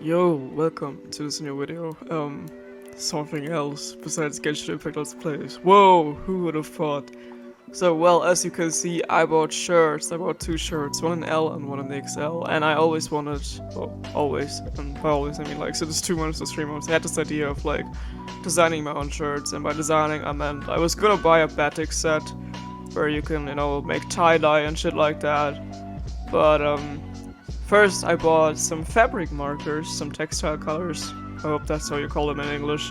Yo, welcome to this new video. Something else besides Genshin Impact Let's Plays. Whoa, who would have thought? So, well, as you can see, I bought shirts. I bought two shirts, one in L and one in XL. And I always wanted, well, always, and by always I mean like, since 2 months or 3 months, I had this idea of like designing my own shirts. And by designing, I meant I was gonna buy a batik set where you can, make tie-dye and shit like that. But, first, I bought some fabric markers, some textile colors. I hope that's how you call them in English.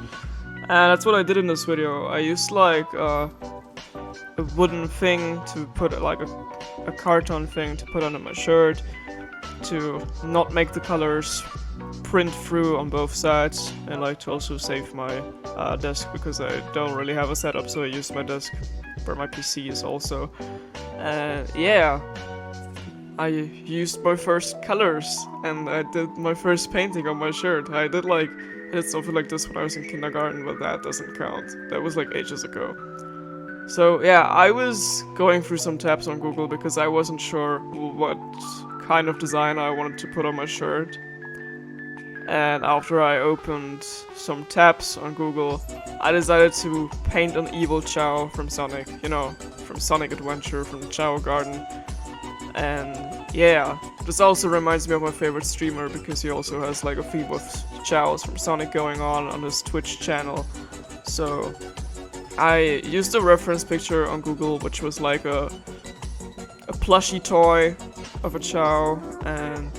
And that's what I did in this video. I used like a wooden thing to put, like a carton thing to put under my shirt to not make the colors print through on both sides, and like to also save my desk because I don't really have a setup, so I use my desk where my PC is also. And yeah. I used my first colors and I did my first painting on my shirt. I did something like this when I was in kindergarten, but that doesn't count. That was like ages ago. So yeah, I was going through some tabs on Google because I wasn't sure what kind of design I wanted to put on my shirt. And after I opened some tabs on Google, I decided to paint an evil Chao from Sonic. You know, from Sonic Adventure, from the Chao Garden. And yeah, this also reminds me of my favorite streamer because he also has like a theme with Chaos from Sonic going on his Twitch channel. So I used a reference picture on Google, which was like a plushy toy of a Chao, and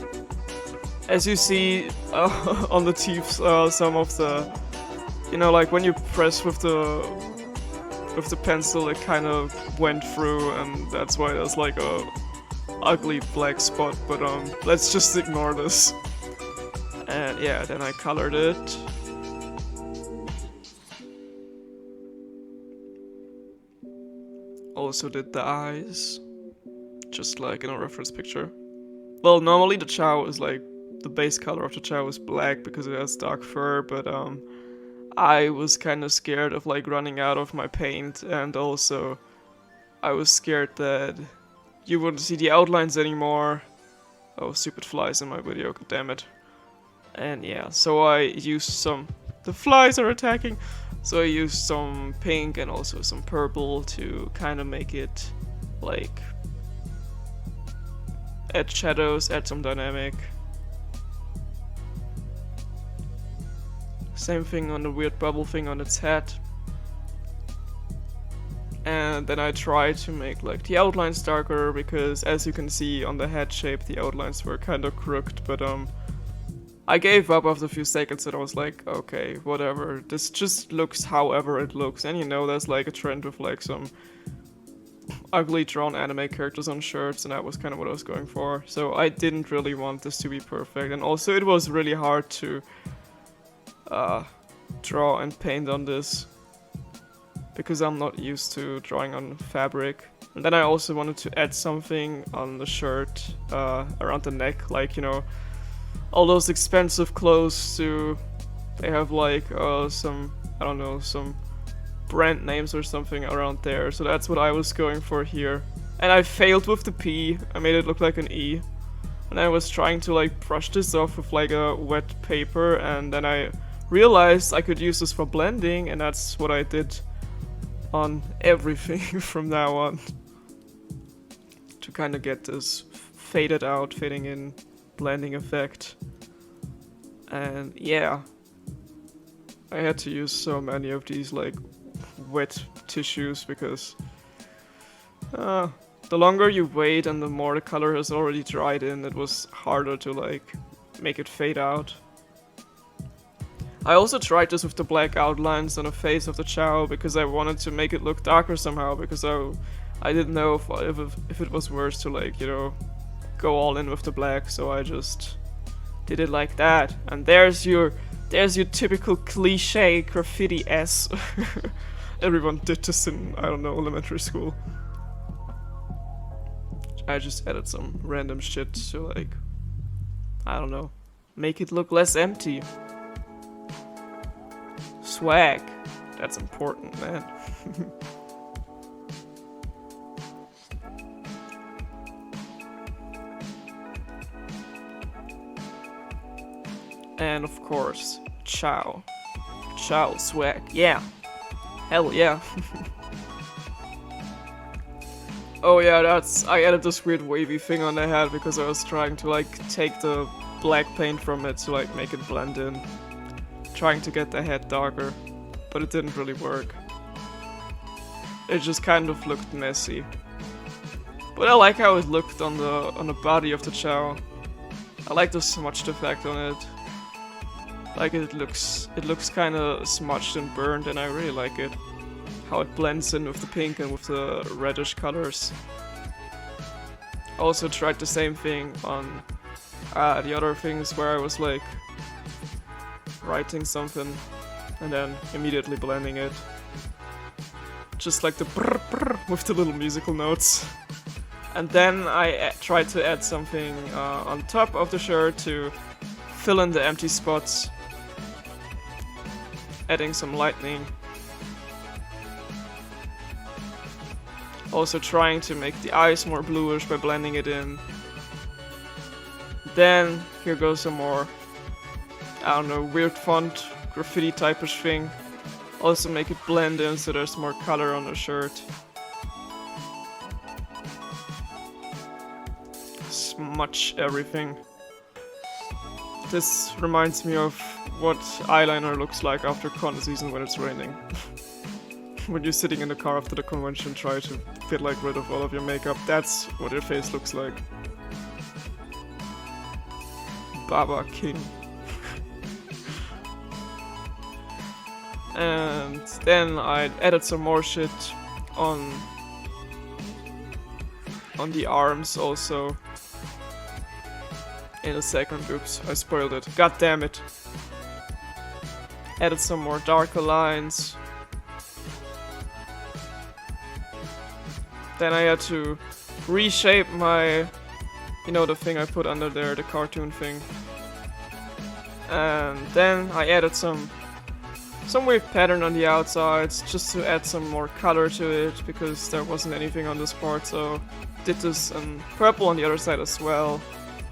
as you see on the teeth, some of the, like when you press with the pencil, it kind of went through, and that's why there's like a ugly black spot, but let's just ignore this. And yeah, then I colored it. Also did the eyes, just like in a reference picture. Well, normally the Chao is like, the base color of the Chao is black because it has dark fur, but I was kind of scared of like running out of my paint, and also I was scared that you wouldn't see the outlines anymore. Oh, stupid flies in my video, god damn it. And yeah, so I used some... The flies are attacking! So I used some pink and also some purple to kind of make it, like, add shadows, add some dynamic. Same thing on the weird bubble thing on its head. And then I tried to make like the outlines darker because, as you can see on the head shape, the outlines were kind of crooked, but I gave up after a few seconds and I was like, okay, whatever, this just looks however it looks. And there's like a trend with like some ugly drawn anime characters on shirts, and that was kind of what I was going for. So I didn't really want this to be perfect, and also it was really hard to draw and paint on this, because I'm not used to drawing on fabric. And then I also wanted to add something on the shirt, around the neck, like, all those expensive clothes they have like, some, I don't know, some brand names or something around there. So that's what I was going for here. And I failed with the P, I made it look like an E. And I was trying to like brush this off with like a wet paper, and then I realized I could use this for blending, and that's what I did on everything from now on, to kind of get this faded out, fading in, blending effect. And yeah, I had to use so many of these like wet tissues because the longer you wait and the more the color has already dried in, it was harder to like make it fade out. I also tried this with the black outlines on the face of the Chao because I wanted to make it look darker somehow, because I didn't know if it was worse to like, go all in with the black, so I just did it like that. And there's your typical cliche graffiti S. Everyone did this in, I don't know, elementary school. I just added some random shit to like, I don't know, make it look less empty. Swag. That's important, man. And of course, Chow. Chow swag, yeah. Hell yeah. Oh yeah, I added this weird wavy thing on the head because I was trying to like take the black paint from it to like make it blend in. Trying to get the head darker, but it didn't really work. It just kind of looked messy. But I like how it looked on the body of the Chow. I like the smudged effect on it. Like it looks kinda smudged and burned, and I really like it. How it blends in with the pink and with the reddish colors. Also tried the same thing on the other things where I was like writing something and then immediately blending it. Just like the brr brr with the little musical notes. And then I tried to add something on top of the shirt to fill in the empty spots. Adding some lightning. Also trying to make the eyes more bluish by blending it in. Then here goes some more, I don't know, weird font, graffiti type-ish thing. Also make it blend in so there's more color on the shirt. Smudge everything. This reminds me of what eyeliner looks like after con season when it's raining. When you're sitting in the car after the convention, try to get like rid of all of your makeup. That's what your face looks like. Baba King. And then I added some more shit on the arms also. In a second, oops, I spoiled it. God damn it. Added some more darker lines. Then I had to reshape my, you know, the thing I put under there, the cartoon thing. And then I added some weird pattern on the outsides, just to add some more color to it, because there wasn't anything on this part, so did this in purple on the other side as well,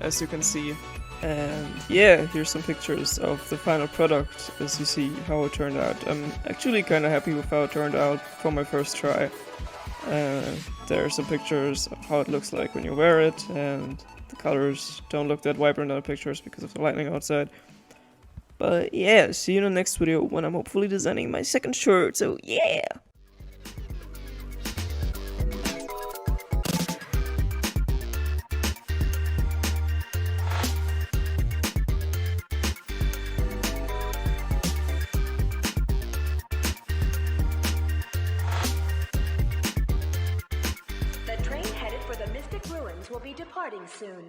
as you can see. And yeah, here's some pictures of the final product, as you see how it turned out. I'm actually kind of happy with how it turned out for my first try. There are some pictures of how it looks like when you wear it, and the colors don't look that vibrant on the pictures because of the lightning outside. But yeah, see you in the next video when I'm hopefully designing my second shirt, so yeah! The train headed for the Mystic Ruins will be departing soon.